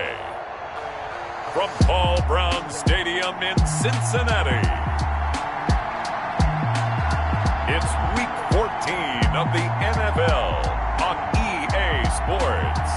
play. From Paul Brown Stadium in Cincinnati, it's Week 14 of the NFL on EA Sports.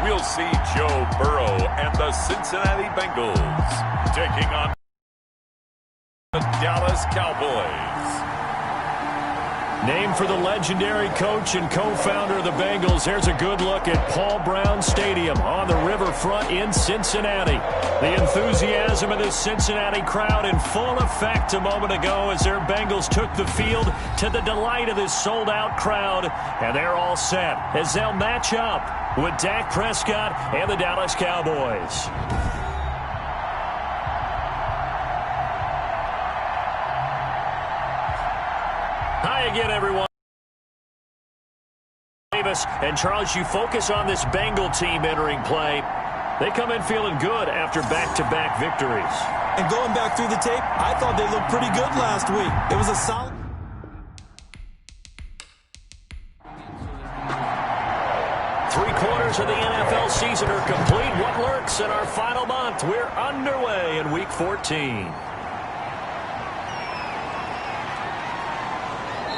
We'll see Joe Burrow and the Cincinnati Bengals taking on the Dallas Cowboys. Named for the legendary coach and co-founder of the Bengals, here's a good look at Paul Brown Stadium on the riverfront in Cincinnati. The enthusiasm of this Cincinnati crowd in full effect a moment ago as their Bengals took the field to the delight of this sold-out crowd. And they're all set as they'll match up with Dak Prescott and the Dallas Cowboys. Hi again, everyone. Davis and Charles, you focus on this Bengal team entering play. They come in feeling good after back-to-back victories. And going back through the tape, I thought they looked pretty good last week. It was a solid... Three-quarters of the NFL season are complete. What lurks in our final month? We're underway in Week 14.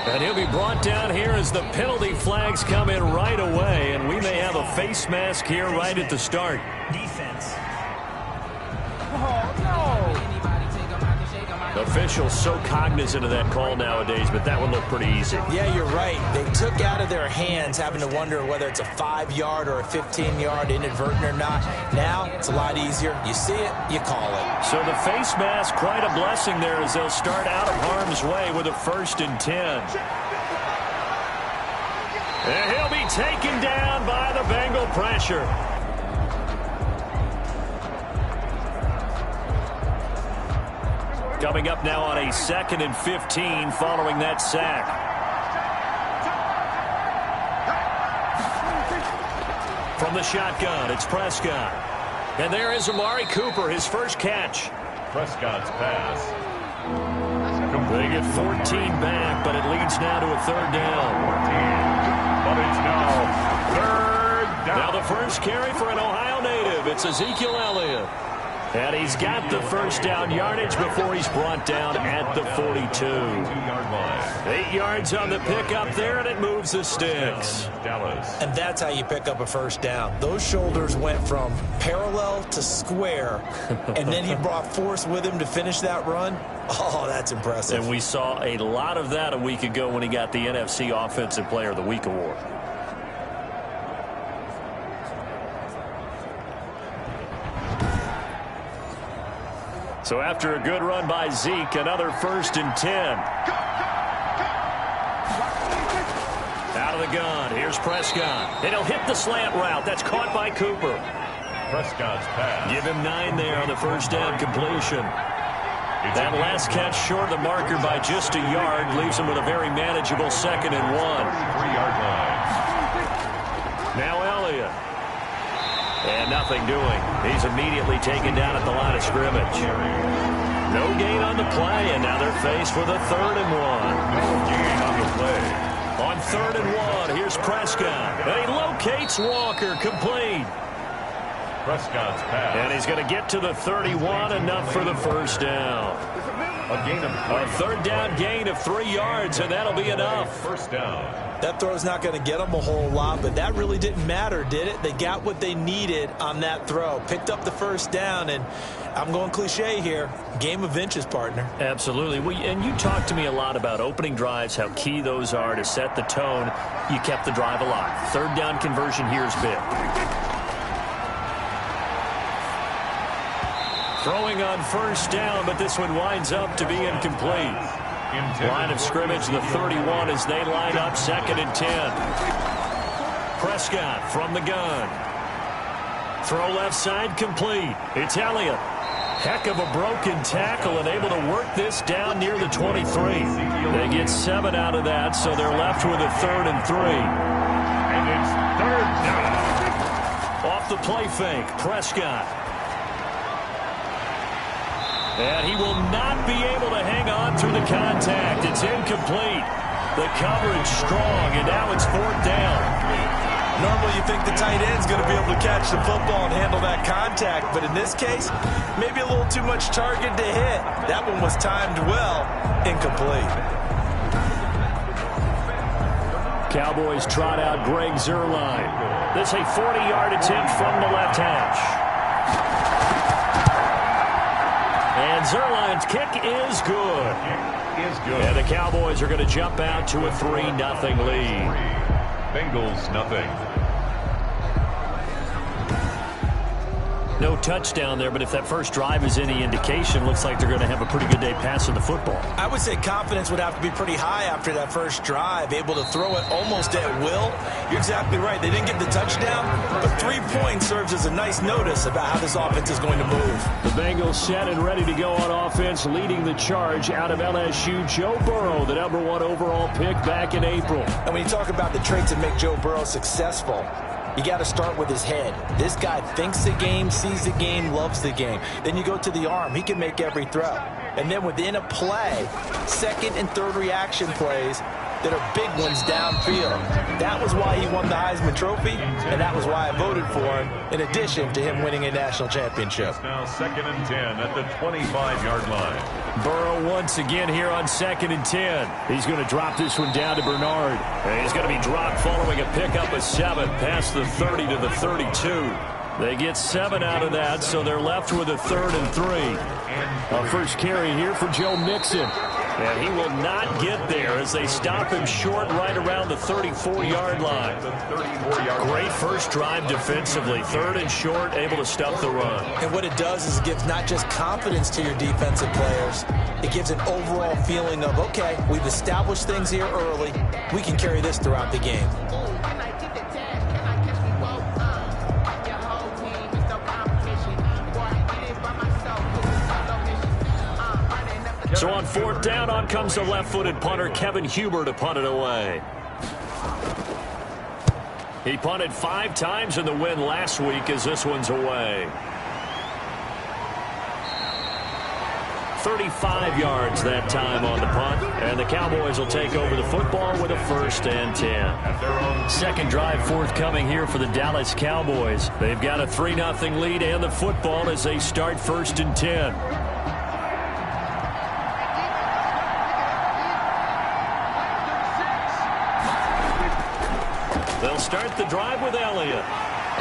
And he'll be brought down here as the penalty flags come in right away. And we may have a face mask here right at the start. Defense. Oh, no. Officials so cognizant of that call nowadays, but that one looked pretty easy. Yeah, you're right. They took out of their hands having to wonder whether it's a 5-yard or a 15-yard inadvertent or not. Now, it's a lot easier. You see it, you call it. So the face mask, quite a blessing there as they'll start out of harm's way with a 1st and 10. And he'll be taken down by the Bengal pressure. Coming up now on a 2nd and 15 following that sack. From the shotgun, it's Prescott. And there is Amari Cooper, his first catch. Prescott's pass. They get 14 back, but it leads now to a 3rd down. 14. But it's now 3rd down. Now the first carry for an Ohio native. It's Ezekiel Elliott. And he's got the 1st down yardage before he's brought down at the 42. 2-yard line. 8 yards on the pickup there, and it moves the sticks. Dallas. And that's how you pick up a 1st down. Those shoulders went from parallel to square, and then he brought force with him to finish that run. Oh, that's impressive. And we saw a lot of that a week ago when he got the NFC Offensive Player of the Week award. So after a good run by Zeke, another 1st and 10. Out of the gun, here's Prescott. And he'll hit the slant route. That's caught by Cooper. Prescott's pass. Give him 9 there on the 1st down completion. That last catch short of the marker by just a yard leaves him with a very manageable 2nd and 1. 3-yard line. Now Elliott. And nothing doing. He's immediately taken down at the line of scrimmage. No gain on the play, and now they're faced with a 3rd and 1. No gain on the play. On 3rd and 1, here's Prescott. And he locates Walker, complete. Prescott's pass. And he's going to get to the 31, enough for the 1st down. A gain of 3. A 3rd down gain of 3 yards, and that'll be enough. 1st down. That throw's not going to get them a whole lot, but that really didn't matter, did it? They got what they needed on that throw. Picked up the 1st down, and I'm going cliche here. Game of inches, partner. Absolutely. Well, and you talked to me a lot about opening drives, how key those are to set the tone. You kept the drive alive. 3rd down conversion here is big. Throwing on 1st down, but this one winds up to be incomplete. Line of scrimmage, the 31, as they line up 2nd and 10. Prescott from the gun. Throw left side complete. It's Elliott. Heck of a broken tackle and able to work this down near the 23. They get 7 out of that, so they're left with a 3rd and 3. And it's 3rd down. Off the play fake, Prescott. And he will not be able to hang on through the contact. It's incomplete. The coverage strong, and now it's 4th down. Normally you think the tight end's going to be able to catch the football and handle that contact, but in this case, maybe a little too much target to hit. That one was timed well, incomplete. Cowboys trot out Greg Zuerlein. This a 40-yard attempt from the left hash. And Zuerlein's kick is good. And the Cowboys are going to jump out to a 3-0 lead. Bengals nothing. No touchdown there, but if that first drive is any indication, looks like they're going to have a pretty good day passing the football. I would say confidence would have to be pretty high after that first drive, able to throw it almost at will. You're exactly right. They didn't get the touchdown, but 3 points serves as a nice notice about how this offense is going to move. The Bengals set and ready to go on offense, leading the charge out of LSU. Joe Burrow, the #1 overall pick back in April. And when you talk about the traits that make Joe Burrow successful, you got to start with his head. This guy thinks the game, sees the game, loves the game. Then you go to the arm. He can make every throw. And then within a play, 2nd and 3rd reaction plays that are big ones downfield. That was why he won the Heisman Trophy, and that was why I voted for him, in addition to him winning a national championship. It's now 2nd and 10 at the 25-yard line. Burrow once again here on 2nd and 10. He's going to drop this one down to Bernard. And he's going to be dropped following a pickup of 7 past the 30 to the 32. They get 7 out of that, so they're left with a 3rd and 3. A first carry here for Joe Mixon. And he will not get there as they stop him short right around the 34-yard line. Great first drive defensively. 3rd and short, able to stop the run. And what it does is it gives not just confidence to your defensive players, it gives an overall feeling of, okay, we've established things here early. We can carry this throughout the game. So on 4th down, on comes the left-footed punter, Kevin Huber, to punt it away. He punted 5 times in the win last week as this one's away. 35 yards that time on the punt, and the Cowboys will take over the football with a 1st and 10. Second drive forthcoming here for the Dallas Cowboys. They've got a 3-0 lead and the football as they start 1st and 10. They'll start the drive with Elliott.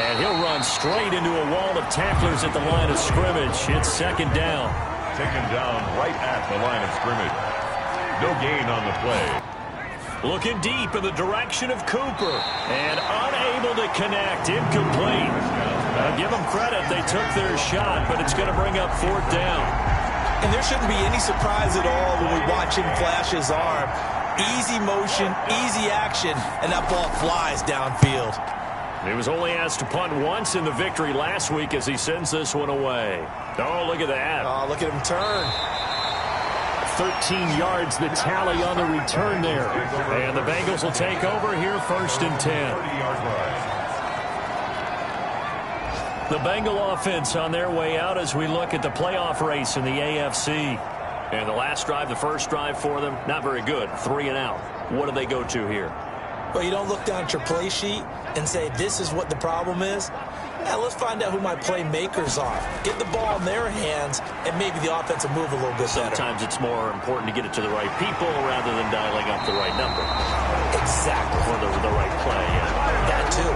And he'll run straight into a wall of tacklers at the line of scrimmage. It's 2nd down. Taken down right at the line of scrimmage. No gain on the play. Looking deep in the direction of Cooper. And unable to connect. Incomplete. Give them credit. They took their shot, but it's going to bring up 4th down. And there shouldn't be any surprise at all when we watch him flash his arm. Easy motion, easy action, and that ball flies downfield. He was only asked to punt once in the victory last week as he sends this one away. Oh, look at that. Oh, look at him turn. 13 yards, the tally on the return there. And the Bengals will take over here 1st and 10. The Bengal offense on their way out as we look at the playoff race in the AFC. And the last drive, the first drive for them, not very good. 3 and out. What do they go to here? Well, you don't look down at your play sheet and say, this is what the problem is. Now, let's find out who my playmakers are. Get the ball in their hands, and maybe the offense will move a little bit better. Sometimes it's more important to get it to the right people rather than dialing up the right number. Exactly. Or the right play, yeah. That, too.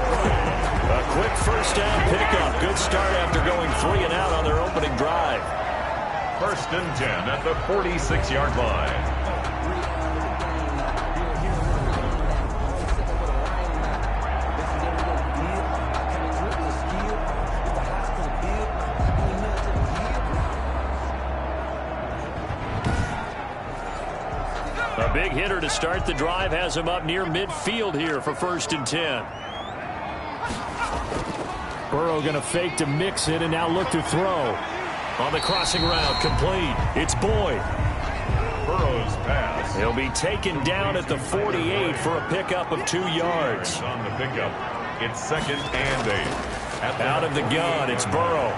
A quick first down pickup. Good start after going 3 and out on their opening drive. 1st and 10 at the 46-yard line. A big hitter to start the drive has him up near midfield here for 1st and 10. Burrow going to fake to mix it and now look to throw. On the crossing route, complete. It's Boyd. Burrow's pass. He'll be taken down at the 48 for a pickup of 2 yards. On the pickup, it's 2nd and 8. Out of the gun, it's Burrow.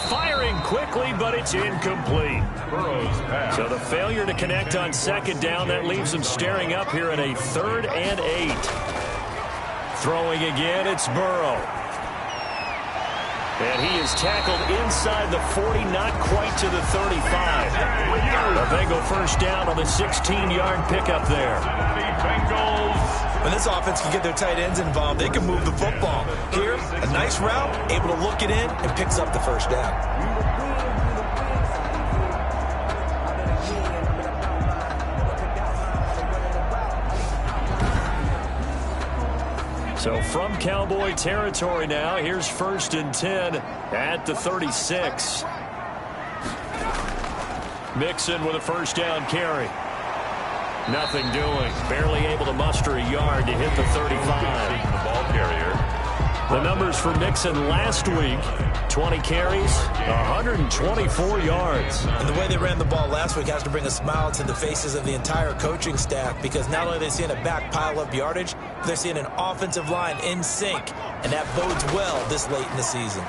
Firing quickly, but it's incomplete. Burrow's pass. So the failure to connect on 2nd down, that leaves them staring up here at a 3rd and 8. Throwing again, it's Burrow. And he is tackled inside the 40, not quite to the 35. A Bengal first down on the 16-yard pickup there. Bengals. When this offense can get their tight ends involved, they can move the football. Here, a nice route, able to look it in, and picks up the first down. So from Cowboy territory now, here's 1st and 10 at the 36. Mixon with a first down carry. Nothing doing. Barely able to muster a yard to hit the 35. The ball carrier. The numbers for Mixon last week, 20 carries, 124 yards. And the way they ran the ball last week has to bring a smile to the faces of the entire coaching staff, because not only are they seeing a back pile up yardage, they're seeing an offensive line in sync, and that bodes well this late in the season.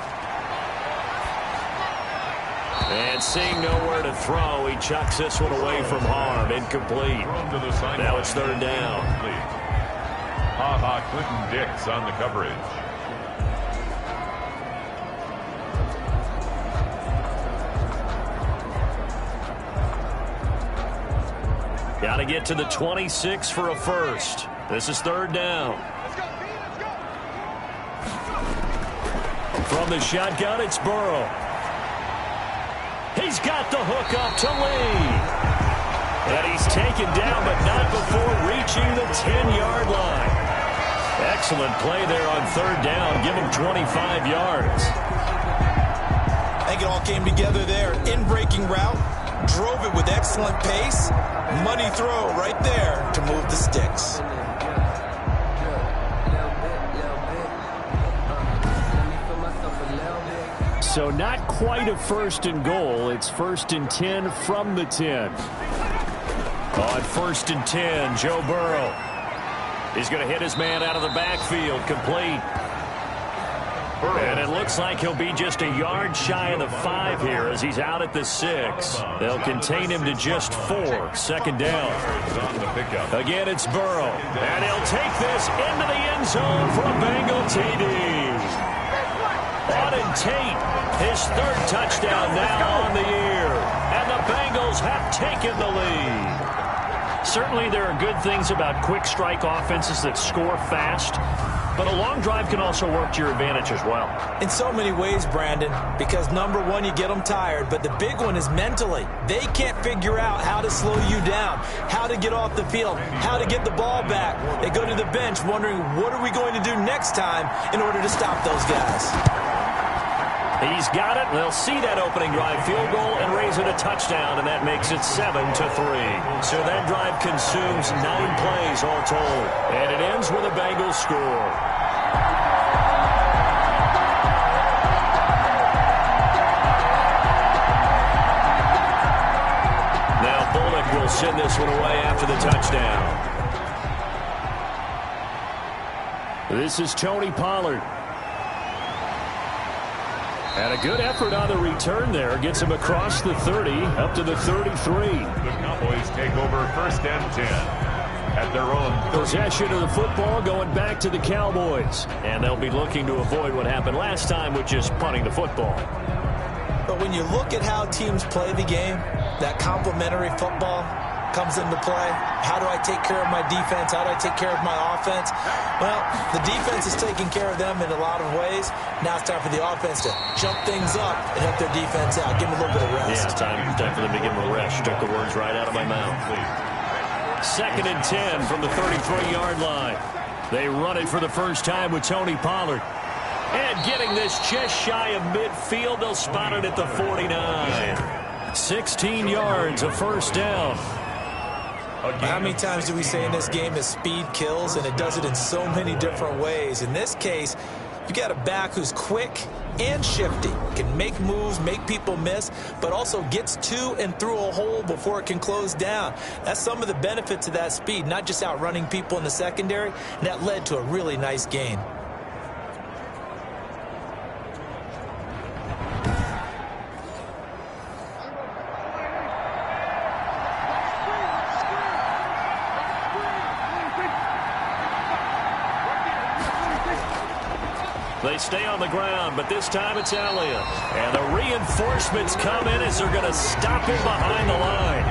And seeing nowhere to throw, he chucks this one away from harm. Incomplete. Now it's 3rd down. Clinton Dix on the coverage. Got to get to the 26 for a first. This is 3rd down. From the shotgun, it's Burrow. He's got the hook up to Lee. And he's taken down, but not before reaching the 10-yard line. Excellent play there on 3rd down. Give him 25 yards. I think it all came together there. In-breaking route, drove it with excellent pace. Money throw right there to move the sticks. So not quite a 1st and goal. It's 1st and 10 from the 10. On 1st and 10, Joe Burrow. He's going to hit his man out of the backfield, complete. And it looks like he'll be just a yard shy of the 5 here as he's out at the 6. They'll contain him to just 4. 2nd down. Again, it's Burrow. And he'll take this into the end zone for a Bengal TD. Auden Tate, his 3rd touchdown now on the year. And the Bengals have taken the lead. Certainly there are good things about quick strike offenses that score fast, but a long drive can also work to your advantage as well. In so many ways, Brandon, because number one, you get them tired, but the big one is mentally. They can't figure out how to slow you down, how to get off the field, how to get the ball back. They go to the bench wondering, what are we going to do next time in order to stop those guys? He's got it. They'll see that opening drive field goal and raise it a touchdown, and that makes it 7-3. So that drive consumes 9 plays all told, and it ends with a Bengals score. Now Bullock will send this one away after the touchdown. This is Tony Pollard. And a good effort on the return there. Gets him across the 30, up to the 33. The Cowboys take over 1st and 10 at their own 30. Possession of the football going back to the Cowboys. And they'll be looking to avoid what happened last time, which is punting the football. But when you look at how teams play the game, that complementary football comes into play. How do I take care of my defense? How do I take care of my offense? Well, the defense is taking care of them in a lot of ways. Now it's time for the offense to jump things up and help their defense out. Give them a little bit of rest. Yeah, time for them to give them a rest. Took the words right out of my mouth. 2nd and 10 from the 33-yard line. They run it for the first time with Tony Pollard. And getting this just shy of midfield, they'll spot it at the 49. 16 yards, a first down. How many times do we say in this game that speed kills, and it does it in so many different ways? In this case, You got a back who's quick and shifty, can make moves, make people miss, but also gets to and through a hole before it can close down. That's some of the benefits of that speed, not just outrunning people in the secondary, and that led to a really nice gain. They stay on the ground, but this time it's Elliott. And the reinforcements come in as they're going to stop him behind the line.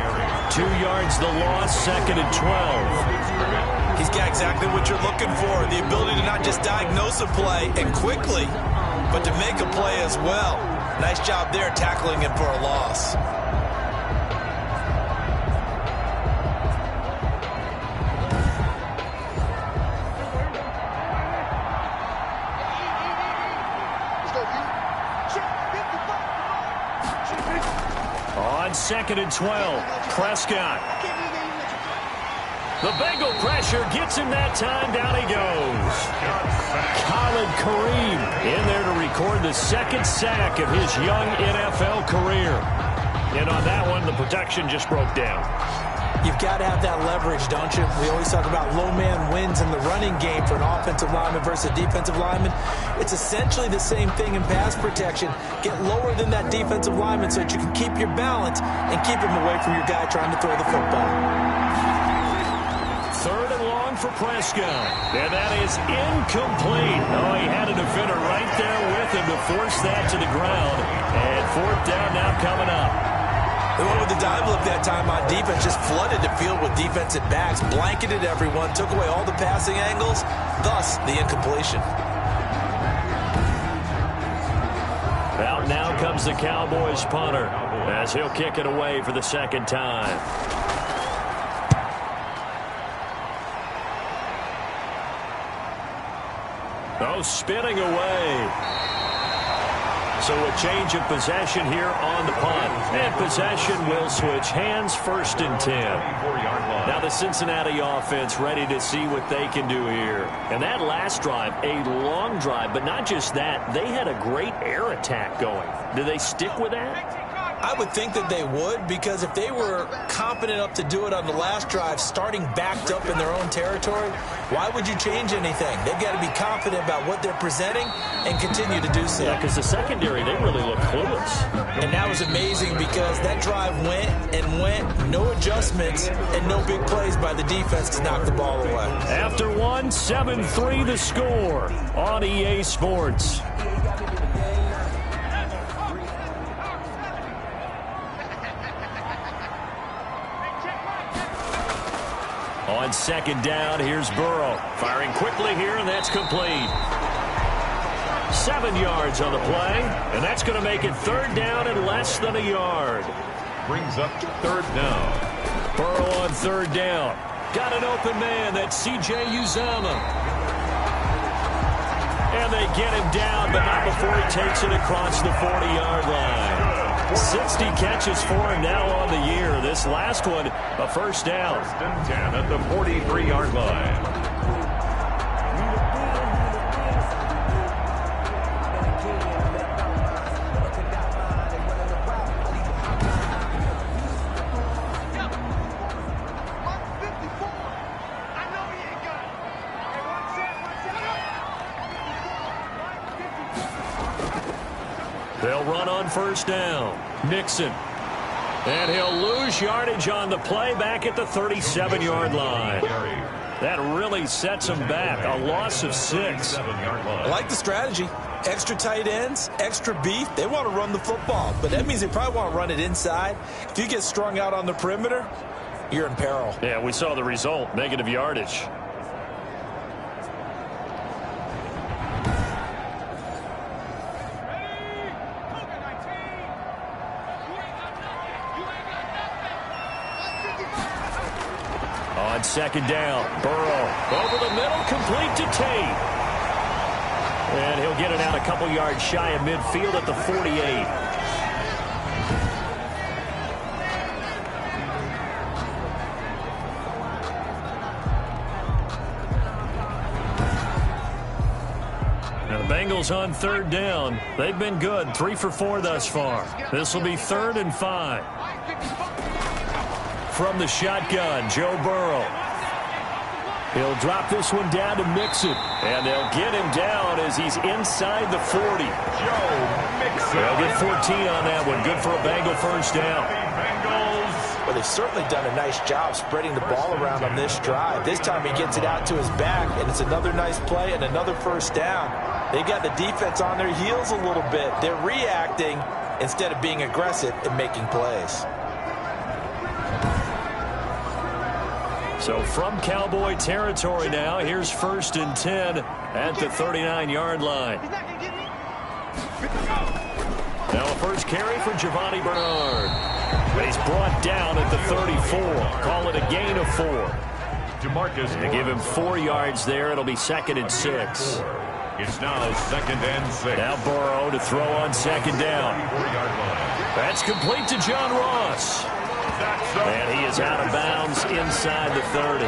2 yards the loss, 2nd and 12. He's got exactly what you're looking for, the ability to not just diagnose a play and quickly, but to make a play as well. Nice job there tackling him for a loss. On 2nd and 12, Prescott. The Bengal pressure gets him that time. Down he goes. Khalid Kareem in there to record the 2nd sack of his young NFL career. And on that one, the protection just broke down. You've got to have that leverage, don't you? We always talk about low man wins in the running game for an offensive lineman versus a defensive lineman. It's essentially the same thing in pass protection. Get lower than that defensive lineman so that you can keep your balance and keep him away from your guy trying to throw the football. 3rd and long for Prescott. And that is incomplete. Oh, he had a defender right there with him to force that to the ground. And 4th down now coming up. They went with the dive look that time on defense, just flooded the field with defensive backs, blanketed everyone, took away all the passing angles, thus the incompletion. Out now comes the Cowboys punter as he'll kick it away for the 2nd time. Oh, spinning away. So a change of possession here on the punt. And possession will switch hands, 1st and 10. Now the Cincinnati offense ready to see what they can do here. And that last drive, a long drive, but not just that. They had a great air attack going. Do they stick with that? I would think that they would, because if they were confident enough to do it on the last drive, starting backed up in their own territory, why would you change anything? They've got to be confident about what they're presenting and continue to do so. Yeah, because the secondary, they really look clueless. And that was amazing because that drive went and went, no adjustments and no big plays by the defense to knock the ball away. After one, 7-3 the score on EA Sports. On 2nd down, here's Burrow. Firing quickly here, and that's complete. 7 yards on the play, and that's going to make it 3rd down and less than a yard. Brings up 3rd down. Burrow on 3rd down. Got an open man. That's C.J. Uzomah. And they get him down, but not before he takes it across the 40-yard line. 60 catches for him now on the year. This last one, a 1st down. 1st and 10 at the 43-yard line. They'll run on 1st down. Nixon. And he'll lose yardage on the play back at the 37-yard line. That really sets him back. A loss of 6. I like the strategy. Extra tight ends, extra beef. They want to run the football, but that means they probably want to run it inside. If you get strung out on the perimeter, you're in peril. Yeah, we saw the result. Negative yardage. On 2nd down, Burrow over the middle, complete to Tate. And he'll get it out a couple yards shy of midfield at the 48. Now the Bengals on third down. They've been good, 3 for 4 thus far. This will be 3rd and 5. From the shotgun, Joe Burrow. He'll drop this one down to Mixon. And they'll get him down as he's inside the 40. They'll get 14 on that one. Good for a Bengal first down. Well, they've certainly done a nice job spreading the ball around on this drive. This time he gets it out to his back, and it's another nice play and another first down. They've got the defense on their heels a little bit. They're reacting instead of being aggressive and making plays. So from Cowboy territory now, here's 1st and 10 at the 39-yard line. Now a first carry for Giovanni Bernard. But he's brought down at the 34. Call it a gain of 4. They give him 4 yards there. It'll be 2nd and 6. It's now 2nd and 6. Now Burrow to throw on 2nd down. That's complete to John Ross. And he is out of bounds inside the 30.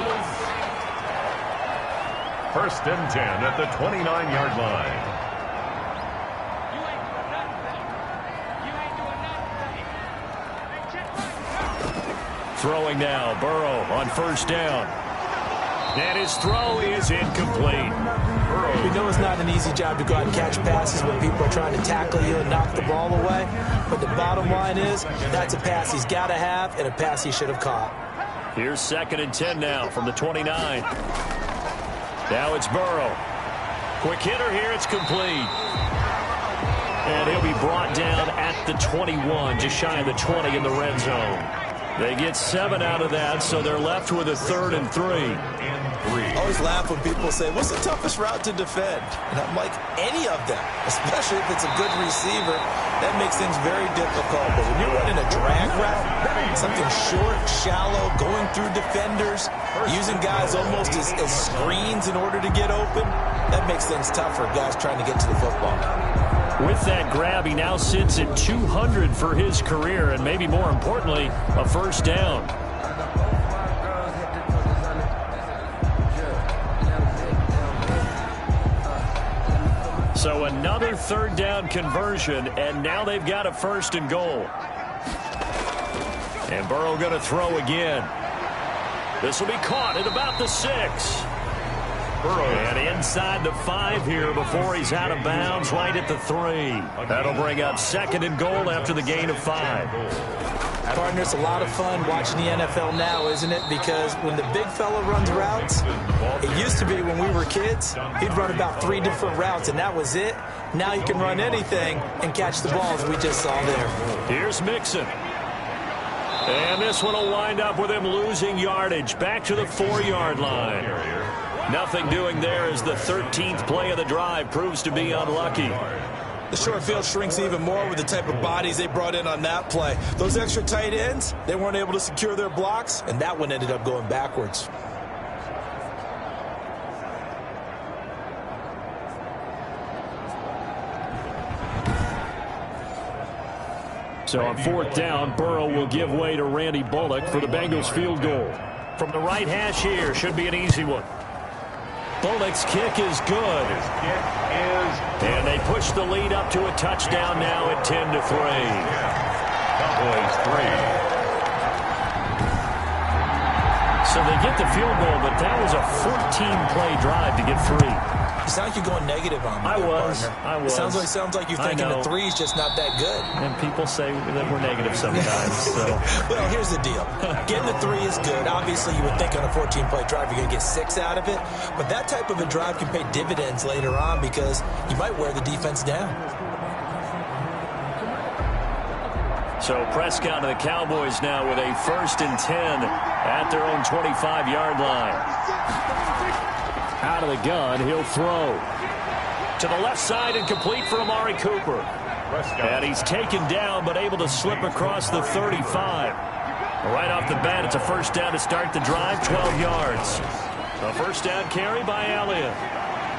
1st and 10 at the 29-yard line. Throwing now, Burrow on 1st down. And his throw is incomplete. We know it's not an easy job to go out and catch passes when people are trying to tackle you and knock the ball away. But the bottom line is that's a pass he's got to have and a pass he should have caught. Here's 2nd and 10 now from the 29. Now it's Burrow. Quick hitter here. It's complete. And he'll be brought down at the 21, just shy of the 20 in the red zone. They get 7 out of that, so they're left with a 3rd and 3. I always laugh when people say, what's the toughest route to defend? And I'm like, any of them, especially if it's a good receiver. That makes things very difficult. But when you're running a drag route, something short, shallow, going through defenders, using guys almost as screens in order to get open, that makes things tough for guys trying to get to the football. With that grab, he now sits at 200 for his career, and maybe more importantly, a first down. So another 3rd down conversion, and now they've got a 1st and goal. And Burrow going to throw again. This will be caught at about the 6. And inside the 5 here before he's out of bounds, right at the 3. That'll bring up 2nd and goal after the gain of 5. Partner, it's a lot of fun watching the NFL now, isn't it? Because when the big fella runs routes, it used to be when we were kids, he'd run about 3 different routes, and that was it. Now he can run anything and catch the balls we just saw there. Here's Mixon. And this one will wind up with him losing yardage back to the 4-yard line. Nothing doing there as the 13th play of the drive proves to be unlucky. The short field shrinks even more with the type of bodies they brought in on that play. Those extra tight ends, they weren't able to secure their blocks, and that one ended up going backwards. So on 4th down, Burrow will give way to Randy Bullock for the Bengals field goal. From the right hash here, should be an easy one. Bullock's kick is good. And they push the lead up to a touchdown now at 10-3. Cowboys 3. So they get the field goal, but that was a 14-play drive to get 3. You sound like you're going negative on me. I was. It sounds like you're thinking the 3's just not that good. And people say that we're negative sometimes. So. Well, here's the deal. Getting the 3 is good. Obviously, you would think on a 14-play drive you're going to get 6 out of it. But that type of a drive can pay dividends later on because you might wear the defense down. So Prescott and the Cowboys now with a 1st and 10 at their own 25-yard line. Out of the gun, he'll throw. To the left side and complete for Amari Cooper. And he's taken down but able to slip across the 35. Right off the bat, it's a first down to start the drive, 12 yards. A first down carry by Elliott.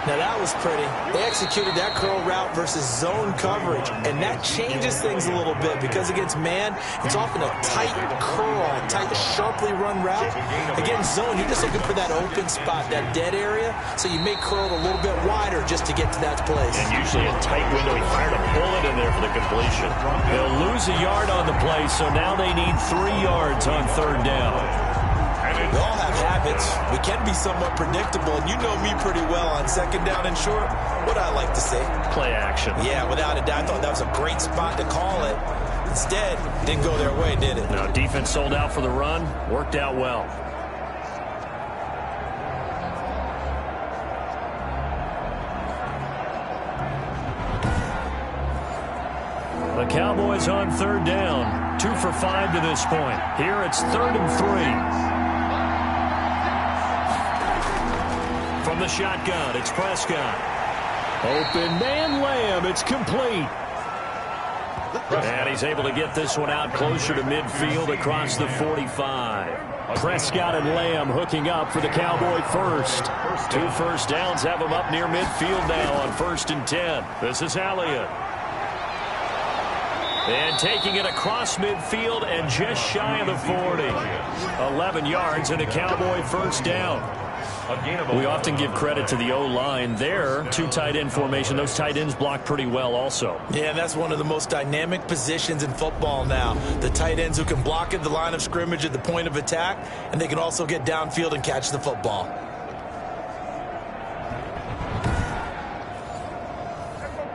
Now that was pretty. They executed that curl route versus zone coverage, and that changes things a little bit because against man, it's often a tight curl, a tight, sharply run route. Against zone, you're just looking for that open spot, that dead area, so you may curl it a little bit wider just to get to that place. And usually a tight window. He fired a bullet in there for the completion. They'll lose a yard on the play, so now they need 3 yards on 3rd down. We all have habits. We can be somewhat predictable, and you know me pretty well on 2nd down and short. What I like to see? Play action. Yeah, without a doubt. I thought that was a great spot to call it. Instead, didn't go their way, did it? No, defense sold out for the run. Worked out well. The Cowboys on 3rd down. 2 for 5 to this point. Here it's 3rd and 3. From the shotgun, it's Prescott. Open man, Lamb. It's complete. And he's able to get this one out closer to midfield across the 45. Prescott and Lamb hooking up for the Cowboy first. 2 first downs have them up near midfield now on 1st and 10. This is Elliott. And taking it across midfield and just shy of the 40. 11 yards and a Cowboy first down. We often give credit to the O-line there. 2 tight end formation. Those tight ends block pretty well also. Yeah, that's one of the most dynamic positions in football now. The tight ends who can block at the line of scrimmage at the point of attack, and they can also get downfield and catch the football.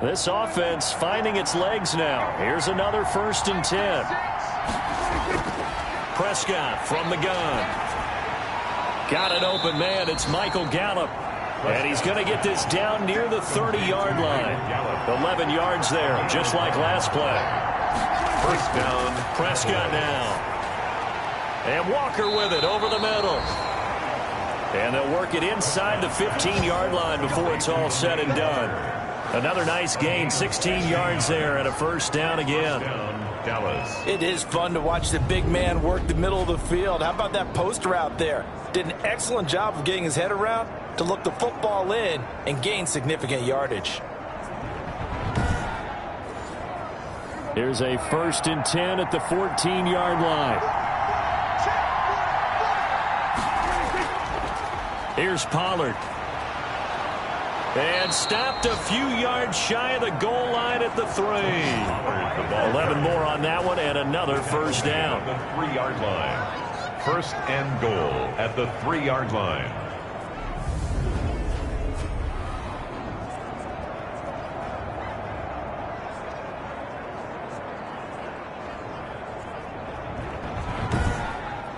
This offense finding its legs now. Here's another 1st and 10. Prescott from the gun. Got an open man. It's Michael Gallup. And he's going to get this down near the 30-yard line. 11 yards there, just like last play. 1st down. Prescott now. And Walker with it over the middle. And they'll work it inside the 15-yard line before it's all said and done. Another nice gain, 16 yards there, and a 1st down again. Dallas. It is fun to watch the big man work the middle of the field. How about that post route there? Did an excellent job of getting his head around to look the football in and gain significant yardage. Here's a 1st and 10 at the 14-yard line. Here's Pollard. And stopped a few yards shy of the goal line at the 3. 11 more on that one and another 1st down. The 3-yard line. 1st and goal at the 3-yard line.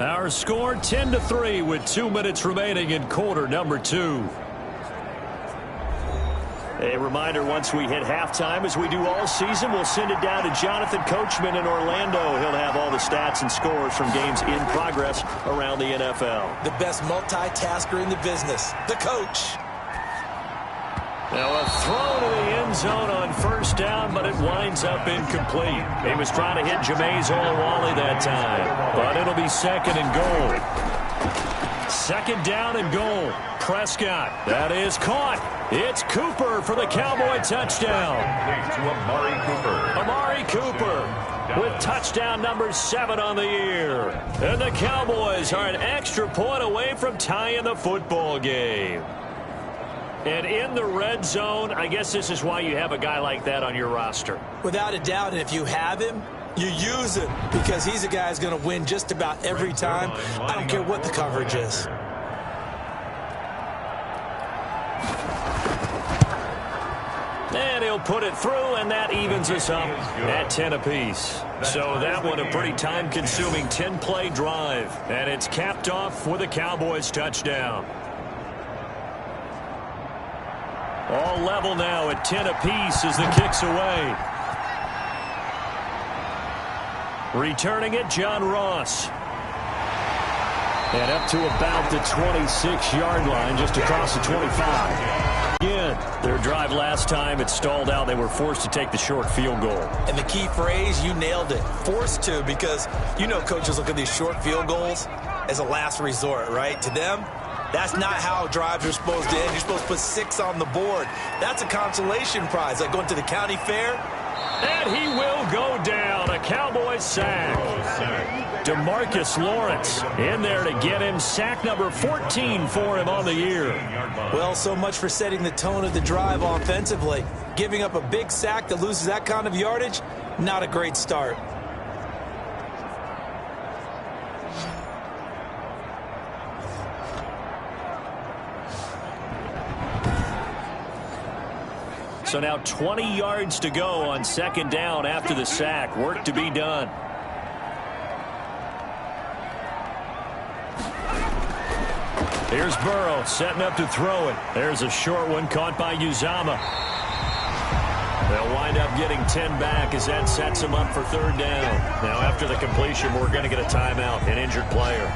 Our score 10-3 with 2 minutes remaining in quarter number 2. A reminder, once we hit halftime, as we do all season, we'll send it down to Jonathan Coachman in Orlando. He'll have all the stats and scores from games in progress around the NFL. The best multitasker in the business, the coach. Now a throw to the end zone on 1st down, but it winds up incomplete. He was trying to hit Jameis Olawale that time, but it'll be 2nd and goal. 2nd down and goal. Prescott. That is caught. It's Cooper for the Cowboy touchdown. To Amari Cooper. Amari Cooper with touchdown number 7 on the year. And the Cowboys are an extra point away from tying the football game. And in the red zone, I guess this is why you have a guy like that on your roster. Without a doubt, and if you have him, you use him because he's a guy who's going to win just about every time. I don't care what the coverage is. And he'll put it through, and that evens us up at 10 apiece. So that one a pretty time-consuming 10-play drive. And it's capped off with a Cowboys touchdown. All level now at 10 apiece as the kick's away. Returning it, John Ross. And up to about the 26-yard line, just across the 25. Again, their drive last time, it stalled out. They were forced to take the short field goal. And the key phrase, you nailed it. Forced to, because you know coaches look at these short field goals as a last resort, right? To them, That's not how drives are supposed to end. You're supposed to put 6 on the board. That's a consolation prize, like going to the county fair. And he will go down. A Cowboys sack. DeMarcus Lawrence in there to get him sack number 14 for him on the year. Well, so much for setting the tone of the drive offensively. Giving up a big sack that loses that kind of yardage, not a great start. So now 20 yards to go on second down after the sack. Work to be done. Here's Burrow setting up to throw it. There's a short one caught by Uzama. They'll wind up getting 10 back as that sets them up for third down. Now after the completion, we're going to get a timeout, an injured player.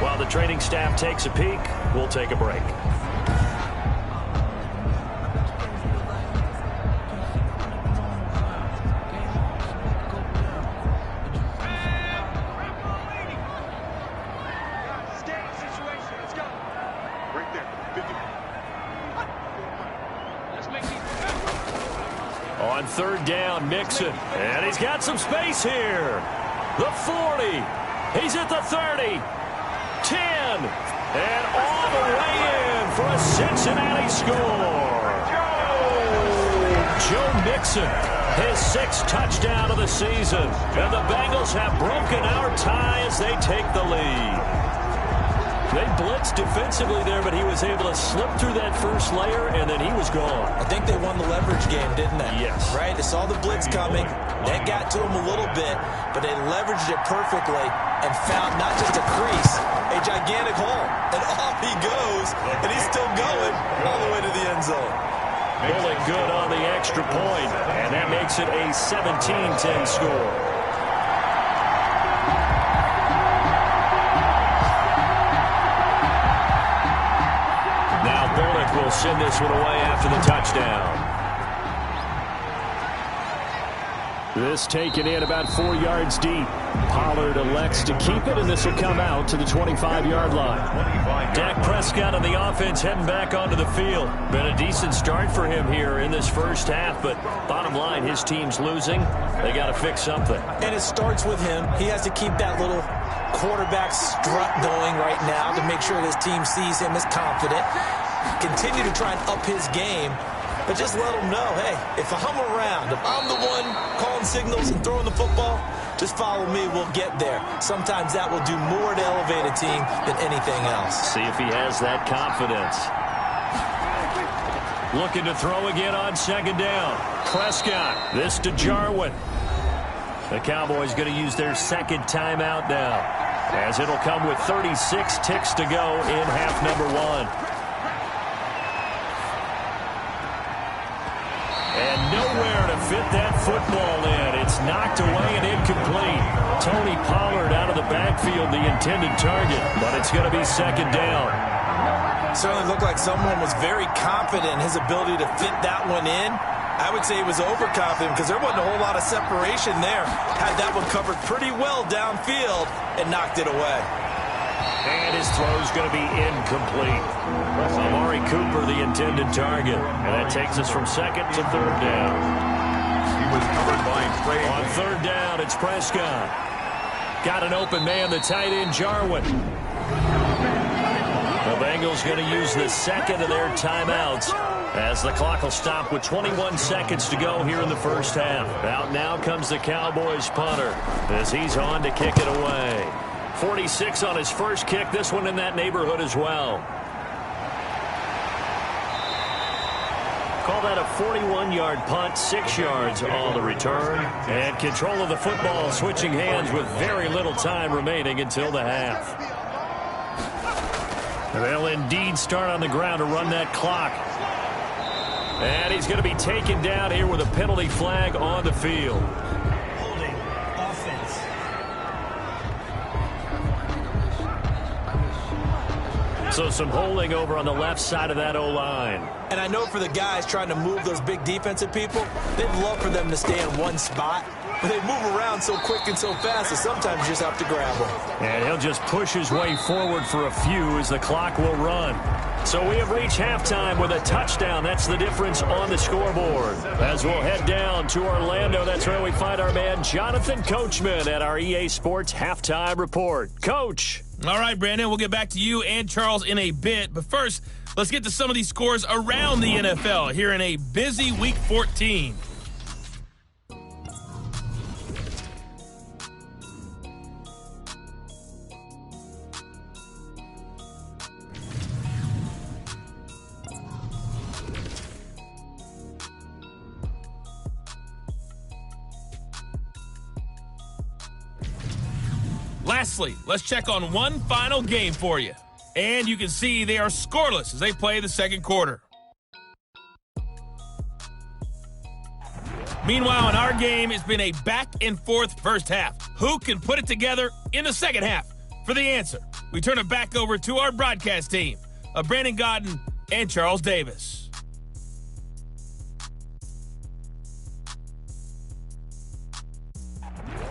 While the training staff takes a peek, we'll take a break. On third down, Mixon. And he's got some space here. The 40. He's at the 30. 10. And all the way in for a Cincinnati score. Joe Mixon, his 6th touchdown of the season. And the Bengals have broken our tie as they take the lead. They blitzed defensively there, but he was able to slip through that first layer, and then he was gone. I think they won the leverage game, didn't they? Yes. Right? They saw the blitz coming. That got to him a little bit, but they leveraged it perfectly and found not just a crease, a gigantic hole. And off he goes, and he's still going all the way to the end zone. Pulling good on the extra point, and that makes it a 17-10 score. Will send this one away after the touchdown. This taken in about 4 yards deep. Pollard elects to keep it, and this will come out to the 25-yard line. Dak Prescott and the offense heading back onto the field. Been a decent start for him here in this first half, but bottom line, his team's losing. They got to fix something. And it starts with him. He has to keep that little quarterback strut going right now to make sure his team sees him as confident. Continue to try and up his game, but just let him know, hey, if I'm around, if I'm the one calling signals and throwing the football, just follow me, we'll get there. Sometimes that will do more to elevate a team than anything else. See if he has that confidence. Looking to throw again on second down. Prescott, this to Jarwin. The Cowboys going to use their second timeout now, as it'll come with 36 ticks to go in half number 1. And nowhere to fit that football in. It's knocked away and incomplete. Tony Pollard out of the backfield, the intended target, but it's going to be second down. Certainly looked like someone was very confident in his ability to fit that one in. I would say he was overconfident because there wasn't a whole lot of separation there. Had that one covered pretty well downfield and knocked it away. And his throw's going to be incomplete. Amari Cooper, the intended target. And that takes us from second to third down. He was covered by Trey. On third down, it's Prescott. Got an open man, the tight end, Jarwin. The Bengals going to use the second of their timeouts, as the clock will stop with 21 seconds to go here in the first half. Out now comes the Cowboys punter, as he's on to kick it away. 46 on his first kick, this one in that neighborhood as well. Call that a 41-yard punt, 6 yards on the return. And control of the football switching hands with very little time remaining until the half. They'll indeed start on the ground to run that clock. And he's going to be taken down here with a penalty flag on the field. Holding offense. So some holding over on the left side of that O-line. And I know for the guys trying to move those big defensive people, they'd love for them to stay in one spot. but they move around so quick and so fast that sometimes you just have to grab them. And he'll just push his way forward for a few as the clock will run. So we have reached halftime with a touchdown. That's the difference on the scoreboard. As we'll head down to Orlando, that's where we find our man Jonathan Coachman at our EA Sports Halftime Report. Coach. All right, Brandon, we'll get back to you and Charles in a bit. But first, let's get to some of these scores around the NFL here in a busy Week 14. Lastly, let's check on one final game for you. And you can see they are scoreless as they play the second quarter. Meanwhile, in our game, it's been a back-and-forth first half. Who can put it together in the second half? For the answer, we turn it back over to our broadcast team of Brandon Godden and Charles Davis.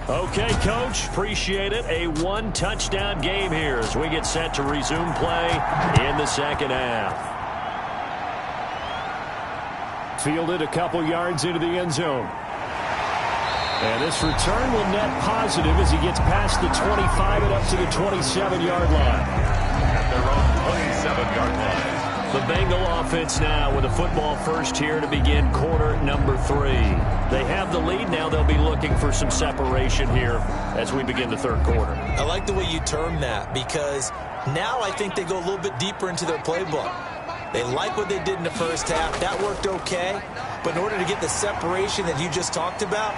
Okay, Coach, appreciate it. A one-touchdown game here as we get set to resume play in the second half. Fielded a couple yards into the end zone. And this return will net positive as he gets past the 25 and up to the 27-yard line. At their own 27-yard line. The Bengal offense now with a football first here to begin quarter number 3. They have the lead now. They'll be looking for some separation here as we begin the third quarter. I like the way you term that because now I think they go a little bit deeper into their playbook. They like what they did in the first half. That worked okay. But in order to get the separation that you just talked about,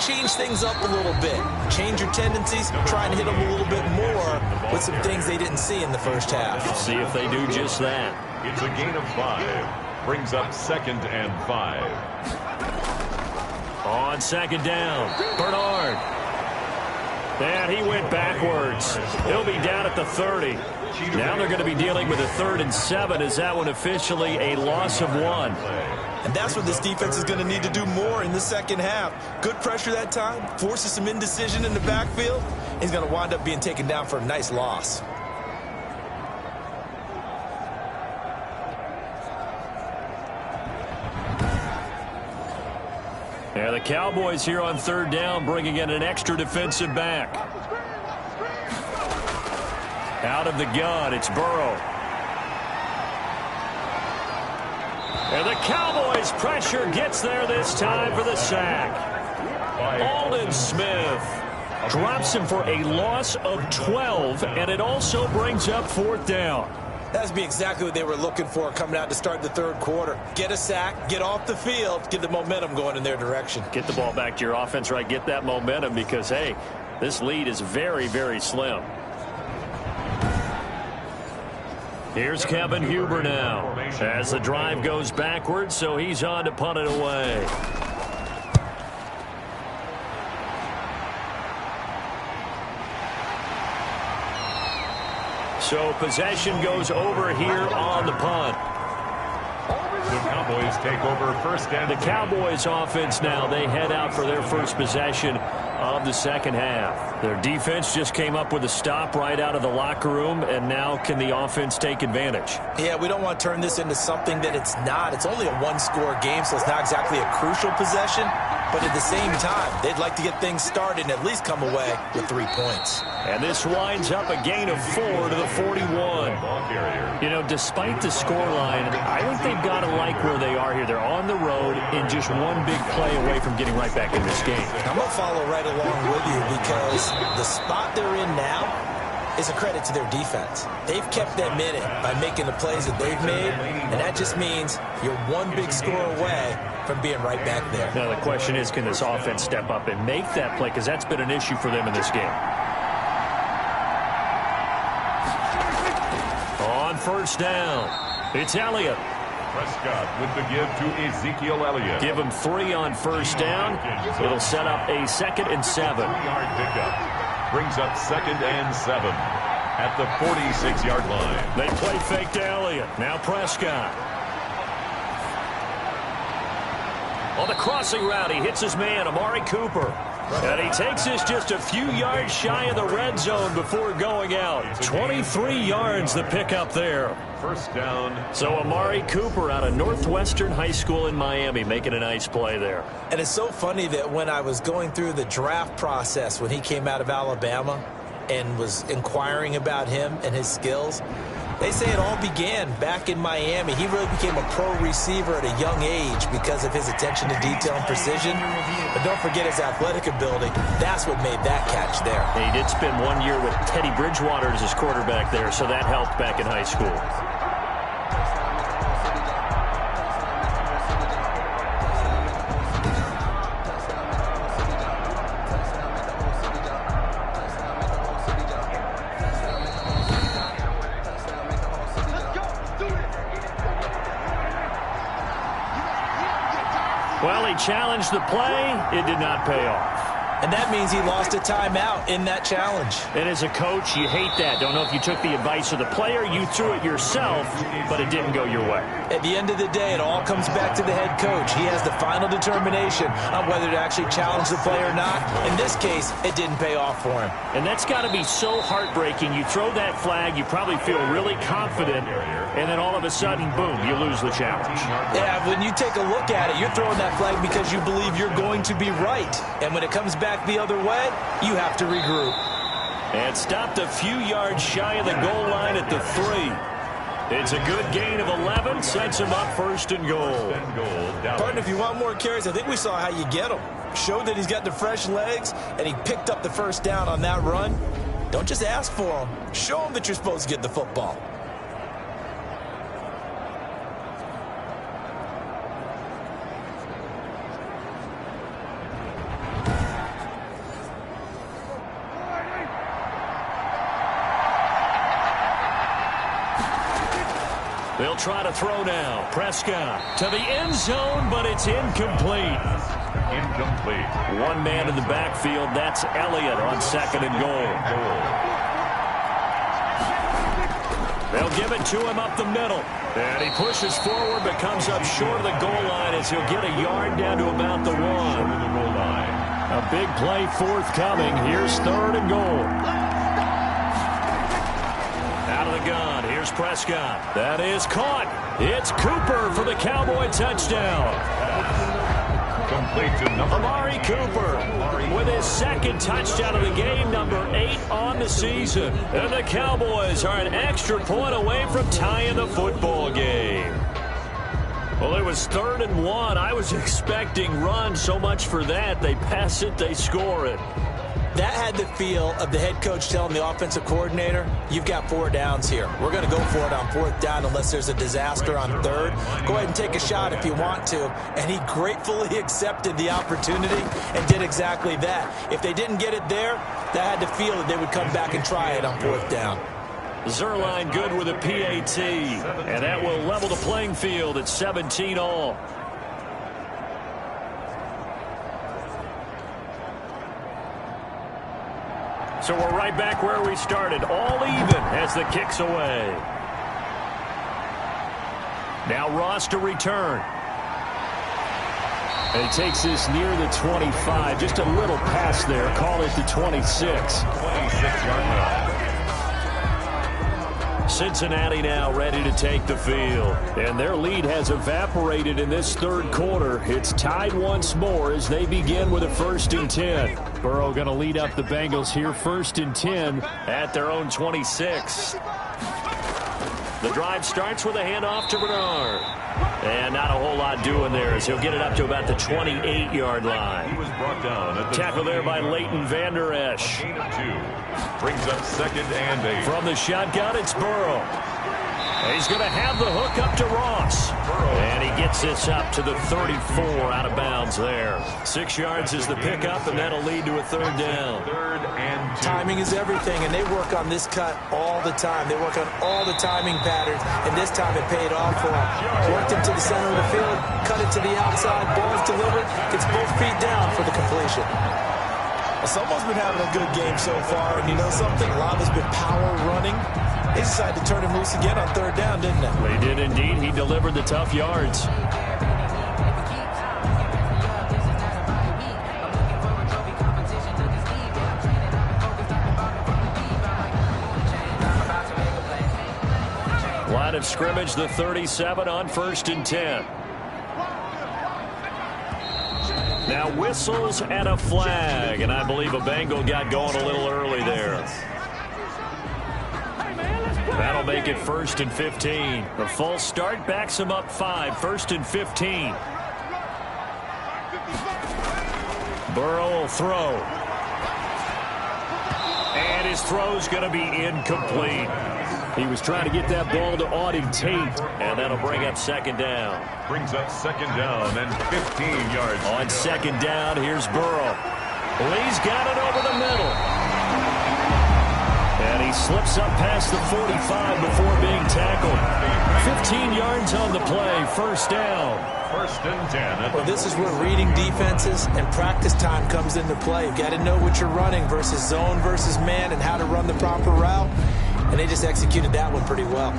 change things up a little bit. Change your tendencies. Try and hit them a little bit more with some things they didn't see in the first half. See if they do just that. It's a gain of 5. Brings up 2nd and 5. On second down, Bernard. And he went backwards. He'll be down at the 30. Now they're going to be dealing with a 3rd and 7. Is that one officially a loss of 1? And that's what this defense is going to need to do more in the second half. Good pressure that time, forces some indecision in the backfield. He's going to wind up being taken down for a nice loss. Yeah, the Cowboys here on third down bringing in an extra defensive back. Out of the gun, it's Burrow. And the Cowboys pressure gets there this time for the sack. Aldon Smith drops him for a loss of 12, and it also brings up 4th down. That's be exactly what they were looking for coming out to start the third quarter. Get a sack, get off the field, get the momentum going in their direction. Get the ball back to your offense, right? Get that momentum because, hey, this lead is very, very slim. Here's Kevin Huber now as the drive goes backwards, so he's on to punt it away. So possession goes over here on the punt. The Cowboys take over 1st and 10. The Cowboys offense now, they head out for their first possession of the second half. Their defense just came up with a stop right out of the locker room, and now can the offense take advantage? Yeah, we don't want to turn this into something that it's not. It's only a one-score game, so it's not exactly a crucial possession. But at the same time, they'd like to get things started and at least come away with 3 points. And this winds up a gain of 4 to the 41. You know, despite the scoreline, I think they've got to like where they are here. They're on the road and just one big play away from getting right back in this game. I'm going to follow right along with you because the spot they're in now is a credit to their defense. They've kept them in it by making the plays that they've made, and that just means you're one big score away from being right back there. Now, the question is, can this offense step up and make that play? Because that's been an issue for them in this game. On first down, it's Elliott. Prescott with the give to Ezekiel Elliott. Give him 3 on first down. It'll set up a 2nd and 7. 3-yard pickup. Brings up 2nd and 7 at the 46-yard line. They play fake to Elliott. Now Prescott. On the crossing route, he hits his man, Amari Cooper. And he takes this just a few yards shy of the red zone before going out. 23 yards the pickup there. First down. So Amari Cooper out of Northwestern High School in Miami making a nice play there. And it's so funny that when I was going through the draft process when he came out of Alabama and was inquiring about him and his skills, they say it all began back in Miami. He really became a pro receiver at a young age because of his attention to detail and precision. But don't forget his athletic ability. That's what made that catch there. He did spend 1 year with Teddy Bridgewater as his quarterback there, so that helped back in high school. Well, he challenged the play. It did not pay off. And that means he lost a timeout in that challenge. And as a coach, you hate that. Don't know if you took the advice of the player, you threw it yourself, but it didn't go your way. At the end of the day, it all comes back to the head coach. He has the final determination on whether to actually challenge the play or not. In this case, it didn't pay off for him. And that's got to be so heartbreaking. You throw that flag, you probably feel really confident, and then all of a sudden, boom, you lose the challenge. Yeah, when you take a look at it, you're throwing that flag because you believe you're going to be right. And when it comes back the other way, you have to regroup. And stopped a few yards shy of the goal line at the 3. It's a good gain of 11, sets him up first and goal. Partner, if you want more carries, I think we saw how you get him. Showed that he's got the fresh legs, and he picked up the first down on that run. Don't just ask for him. Show him that you're supposed to get the football. They'll try to throw now. Prescott to the end zone, but it's incomplete. Incomplete. One man in the backfield. That's Elliott on second and goal. They'll give it to him up the middle. And he pushes forward, but comes up short of the goal line as he'll get a yard down to about the 1. A big play forthcoming. Here's third and goal. Out of the gun. Here's Prescott. That is caught. It's Cooper for the Cowboy touchdown. Complete to Amari Cooper with his second touchdown of the game, number 8 on the season. And the Cowboys are an extra point away from tying the football game. Well, it was 3rd and 1. I was expecting run. So much for that. They pass it, they score it. That had the feel of the head coach telling the offensive coordinator, you've got 4 downs here. We're going to go for it on 4th down unless there's a disaster on 3rd. Go ahead and take a shot if you want to. And he gratefully accepted the opportunity and did exactly that. If they didn't get it there, that had the feel that they would come back and try it on 4th down. Zerline good with a PAT. And that will level the playing field at 17 all. So we're right back where we started, all even as the kick's away. Now Ross to return. And he takes this near the 25. Just a little pass there. Call it the 26. 26-yard line. Cincinnati now ready to take the field. And their lead has evaporated in this 3rd quarter. It's tied once more as they begin with a 1st and 10. Burrow going to lead up the Bengals here, 1st and 10 at their own 26. The drive starts with a handoff to Bernard. And not a whole lot doing there as he'll get it up to about the 28-yard line. He was brought down at the Tackle there by Leighton Vander Esch. Gain of 2. Brings up 2nd and 8. From the shotgun, it's Burrow. And he's going to have the hook up to Ross. And he gets this up to the 34 out of bounds there. 6 yards is the pickup, and that'll lead to a 3rd down. 3rd and 2. Timing is everything, and they work on this cut all the time. They work on all the timing patterns, and this time it paid off for them. Worked it to the center of the field, cut it to the outside, ball's delivered, gets both feet down for the completion. Someone's been having a good game so far, and you know something? A lot of it's been power running. They decided to turn him loose again on 3rd down, didn't they? They did indeed. He delivered the tough yards. scrimmage, the 37 on 1st and 10. Now whistles and a flag, and I believe a Bengal got going a little early there. That'll make it 1st and 15. The false start backs him up 5, 1st and 15. Burrow will throw. And his throw's going to be incomplete. He was trying to get that ball to Auden Tate, and that'll bring up 2nd down. Brings up 2nd down and 15 yards. On 2nd down, here's Burrow. Lee's got it over the middle. And he slips up past the 45 before being tackled. 15 yards on the play, 1st down. 1st and 10. Well, this is where reading defenses and practice time comes into play. You've got to know what you're running versus zone versus man and how to run the proper route. And they just executed that one pretty well.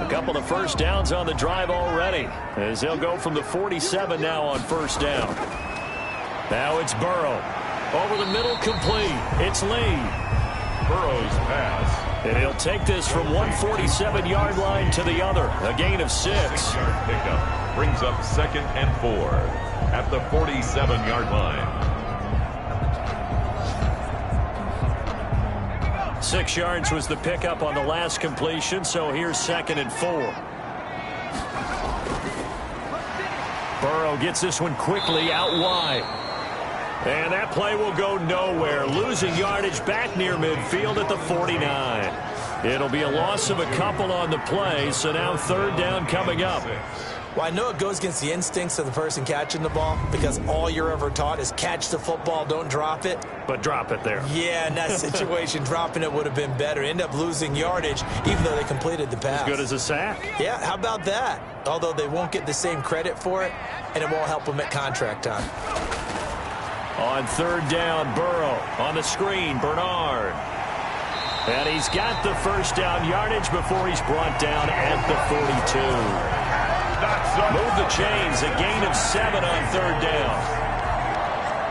A couple of 1st downs on the drive already, as he'll go from the 47 now on 1st down. Now it's Burrow. Over the middle, complete. It's Lee. Burrow's pass. And he'll take this from 147-yard line to the other. A gain of 6. 6-yard pickup. Brings up 2nd and 4 at the 47-yard line. 6 yards was the pickup on the last completion, so here's 2nd and 4. Burrow gets this one quickly out wide. And that play will go nowhere. Losing yardage back near midfield at the 49. It'll be a loss of a couple on the play, so now 3rd down coming up. Well, I know it goes against the instincts of the person catching the ball because all you're ever taught is catch the football, don't drop it. But drop it there. Yeah, in that situation, dropping it would have been better. End up losing yardage even though they completed the pass. As good as a sack. Yeah, how about that? Although they won't get the same credit for it, and it won't help them at contract time. On 3rd down, Burrow. On the screen, Bernard. And he's got the 1st down yardage before he's brought down at the 42. Move the chains, a gain of 7 on 3rd down.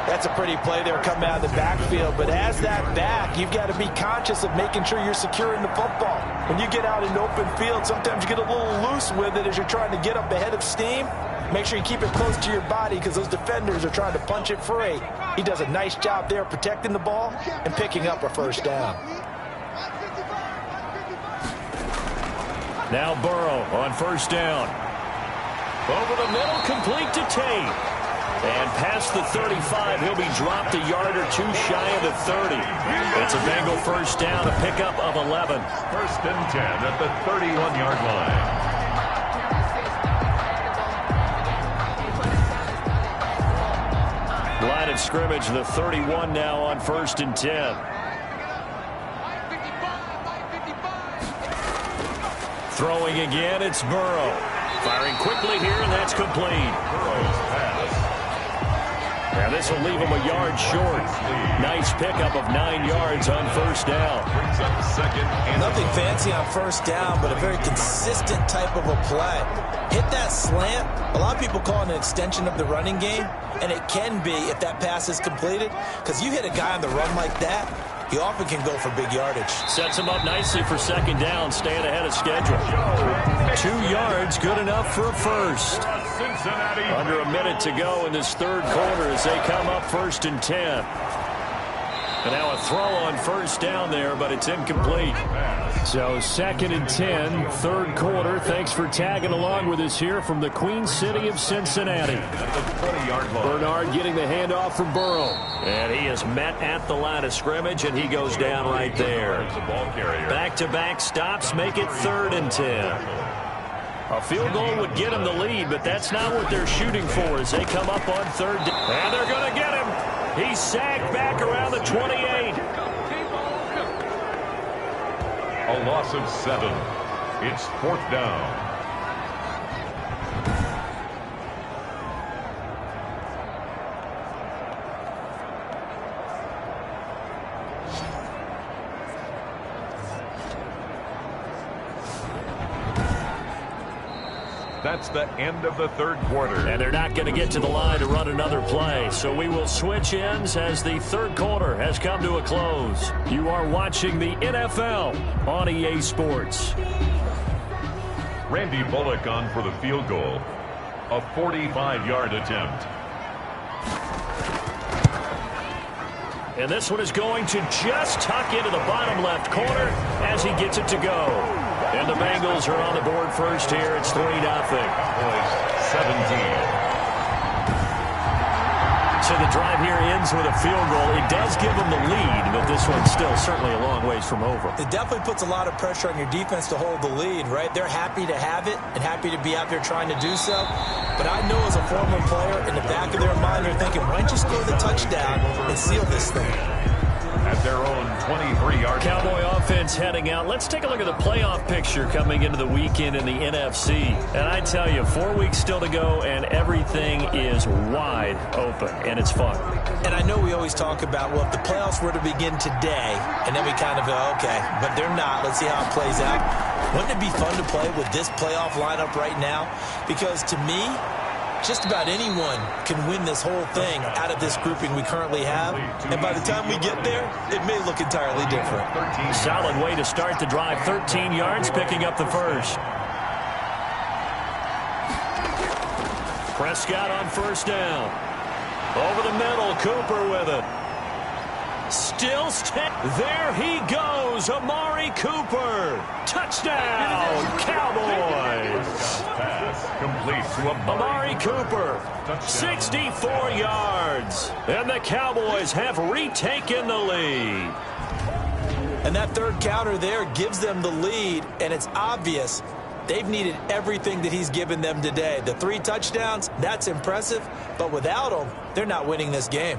That's a pretty play there coming out of the backfield, but as that back, you've got to be conscious of making sure you're securing the football. When you get out in open field, sometimes you get a little loose with it as you're trying to get up ahead of steam. Make sure you keep it close to your body because those defenders are trying to punch it free. He does a nice job there protecting the ball and picking up a 1st down. Now Burrow on 1st down. Over the middle, complete to Tate. And past the 35, he'll be dropped a yard or 2 shy of the 30. It's a Bengal 1st down, a pickup of 11. 1st and 10 at the 31-yard line. Line of scrimmage, the 31 now on 1st and 10. Throwing again, it's Burrow. Firing quickly here, and that's complete. Burrow's pass. Now this will leave him a yard short. Nice pickup of 9 yards on 1st down. Brings up 2nd and Nothing fancy on 1st down, but a very consistent type of a play. Hit that slant. A lot of people call it an extension of the running game, and it can be if that pass is completed, because you hit a guy on the run like that, he often can go for big yardage. Sets him up nicely for 2nd down, staying ahead of schedule. 2 yards, good enough for a 1st. Under a minute to go in this 3rd quarter as they come up 1st and 10. And now a throw on 1st down there, but it's incomplete. So 2nd and 10, 3rd quarter. Thanks for tagging along with us here from the Queen City of Cincinnati. Bernard getting the handoff from Burrow. And he is met at the line of scrimmage, and he goes down right there. Back-to-back stops make it 3rd and 10. A field goal would get him the lead, but that's not what they're shooting for as they come up on 3rd down. And they're going to get him. He's sacked back around the 28. a loss of 7. It's 4th down. That's the end of the third quarter. And they're not going to get to the line to run another play. So we will switch ends as the third quarter has come to a close. You are watching the NFL on EA Sports. Randy Bullock on for the field goal. A 45-yard attempt. And this one is going to just tuck into the bottom left corner as he gets it to go. And the Bengals are on the board first here. It's 3-0. 17. So the drive here ends with a field goal. It does give them the lead, but this one's still certainly a long ways from over. It definitely puts a lot of pressure on your defense to hold the lead, right? They're happy to have it and happy to be out there trying to do so. But I know as a former player, in the back of their mind, they're thinking, why don't you score the touchdown and seal this thing? At their own 23-yard Cowboy offense heading out. Let's take a look at the playoff picture coming into the weekend in the NFC. And I tell you, 4 weeks still to go, and everything is wide open, and it's fun. And I know we always talk about, well, if the playoffs were to begin today, and then we kind of go, okay, but they're not. Let's see how it plays out. Wouldn't it be fun to play with this playoff lineup right now? Because to me, just about anyone can win this whole thing out of this grouping we currently have. And by the time we get there, it may look entirely different. Solid way to start the drive. 13 yards, picking up the first. Prescott on first down. Over the middle, Cooper with it. Still there he goes, Amari Cooper. Touchdown, Cowboys. pass complete to Amari Cooper, 64 yards. And the Cowboys have retaken the lead. And that third counter there gives them the lead, and it's obvious they've needed everything that he's given them today. The 3 touchdowns, that's impressive, but without him, they're not winning this game.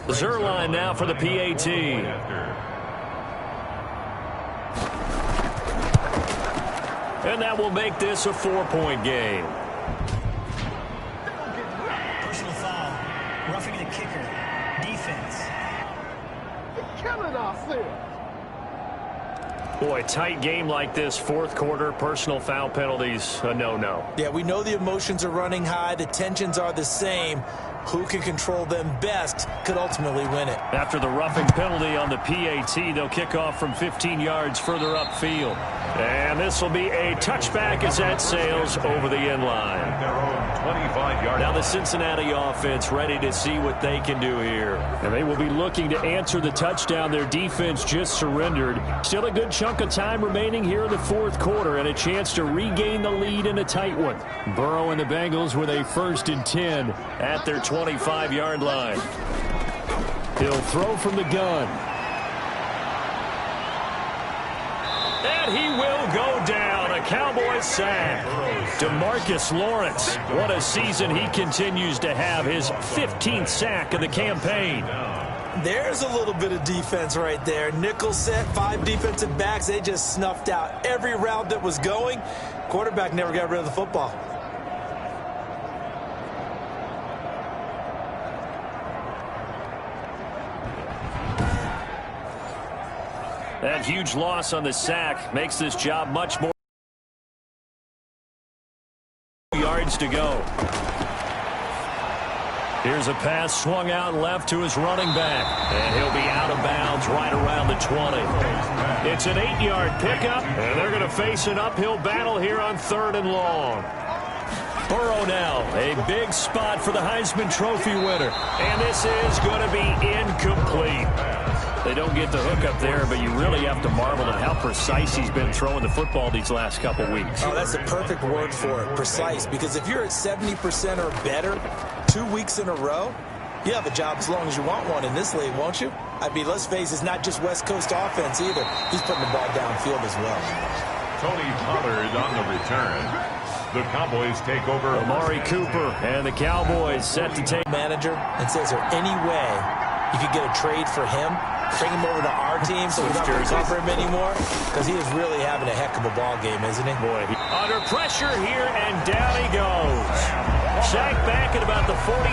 Zerline now for the PAT. And that will make this a 4-point game. Personal foul. Roughing the kicker. Defense. Killing ourselves. Boy, tight game like this, fourth quarter, personal foul penalties, a no-no. Yeah, we know the emotions are running high. The tensions are the same. Who can control them best could ultimately win it. After the roughing penalty on the PAT, they'll kick off from 15 yards further upfield. And this will be a touchback as that sails over the end line. their own 25-yard Now the Cincinnati offense ready to see what they can do here. And they will be looking to answer the touchdown their defense just surrendered. Still a good chunk of time remaining here in the fourth quarter and a chance to regain the lead in a tight one. Burrow and the Bengals with a 1st and 10 at their 25-yard line. He'll throw from the gun. And he will go down. A Cowboys sack. DeMarcus Lawrence. What a season he continues to have. His 15th sack of the campaign. There's a little bit of defense right there. Nickel set, 5 defensive backs. They just snuffed out every route that was going. Quarterback never got rid of the football. That huge loss on the sack makes this job much more yards to go. Here's a pass swung out left to his running back. And he'll be out of bounds right around the 20. It's an 8-yard pickup, and they're going to face an uphill battle here on 3rd and long. Burrow now, a big spot for the Heisman Trophy winner. And this is going to be incomplete. They don't get the hook up there, but you really have to marvel at how precise he's been throwing the football these last couple weeks. Oh, that's the perfect word for it, precise. Because if you're at 70% or better 2 weeks in a row, you have a job as long as you want one in this league, won't you? I mean, let's face it, it's not just West Coast offense either. He's putting the ball downfield as well. Tony Pollard on the return. The Cowboys take over. Amari Cooper and the Cowboys set to take. Manager and says, is there any way you could get a trade for him? Bring him over to our team so we don't have to cover him anymore? Because he is really having a heck of a ball game, isn't he? Boy, under pressure here, and down he goes. Sacked back at about the 40.